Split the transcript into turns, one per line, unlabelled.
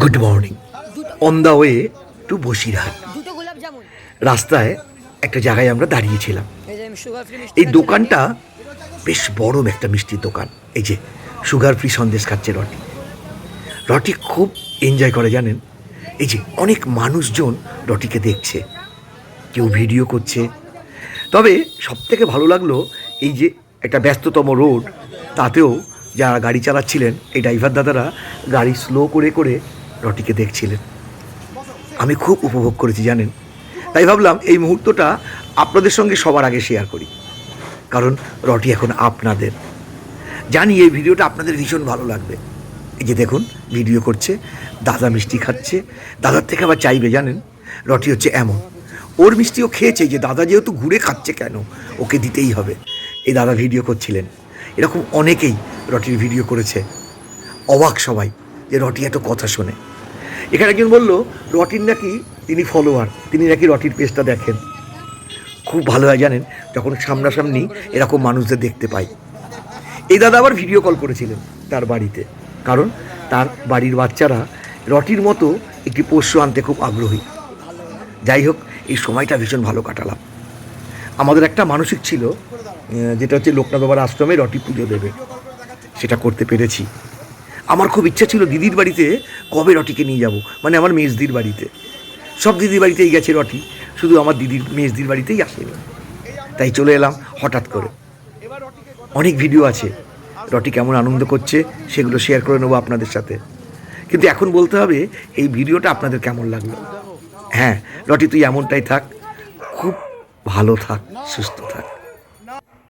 Good morning. On the way to Basirhat. রাস্তায় একটা জায়গায় আমরা দাঁড়িয়েছিলাম। এই দোকানটা বেশ বড় একটা মিষ্টির দোকান। এই যে সুগার ফ্রি সন্দেশ খাচ্ছে রটি। রটি খুব এনজয় করে জানেন। এই যে অনেক মানুষজন রটিকে দেখছে, কেউ ভিডিও করছে। তবে সবথেকে ভালো লাগলো এই যে একটা ব্যস্ততম রোড, তাতেও যারা গাড়ি চালাচ্ছিলেন এই ড্রাইভার দাদারা গাড়ি স্লো করে করে রটিকে দেখছিলেন। আমি খুব উপভোগ করেছি জানেন। তাই ভাবলাম এই মুহূর্তটা আপনাদের সঙ্গে সবার আগে শেয়ার করি, কারণ রটি এখন আপনাদের। জানি এই ভিডিওটা আপনাদের ভীষণ ভালো লাগবে। এই যে দেখুন ভিডিও করছে, দাদা মিষ্টি খাচ্ছে, দাদার থেকে আবার চাইবে জানেন। রটি হচ্ছে এমন, ওর মিষ্টিও খেয়েছে, যে দাদা যেহেতু ঘুরে খাচ্ছে কেন, ওকে দিতেই হবে। এই দাদা ভিডিও করছিলেন। এরকম অনেকেই রটির ভিডিও করেছে। অবাক সবাই যে রটি এত কথা শোনে। এখানে একজন বলল রটির নাকি তিনি ফলোয়ার, তিনি নাকি রটির পেজটা দেখেন। খুব ভালো হয় জানেন যখন সামনাসামনি এরকম মানুষদের দেখতে পাই। এই দাদা আবার ভিডিও কল করেছিলেন তার বাড়িতে, কারণ তার বাড়ির বাচ্চারা রটির মতো একটি পোষ্য আনতে খুব আগ্রহী। যাই হোক, এই সময়টা ভীষণ ভালো কাটালাম। আমাদের একটা মানসিক ছিল, যেটা হচ্ছে লোকনাথ বাবার আশ্রমে রটি পুজো দেবে, সেটা করতে পেরেছি। আমার খুব ইচ্ছা ছিল দিদির বাড়িতে কবে রটিকে নিয়ে যাব, মানে আমার মেজদির বাড়িতে। সব দিদির বাড়িতেই গেছে রটি, শুধু আমার দিদির মেজদির বাড়িতেই আসেনি। তাই চলে এলাম হঠাৎ করে। অনেক ভিডিও আছে রটি কেমন আনন্দ করছে, সেগুলো শেয়ার করে নেবো আপনাদের সাথে। কিন্তু এখন বলতে হবে এই ভিডিওটা আপনাদের কেমন লাগলো। হ্যাঁ রটি, তুই এমনটাই থাক, খুব ভালো থাক, সুস্থ থাক।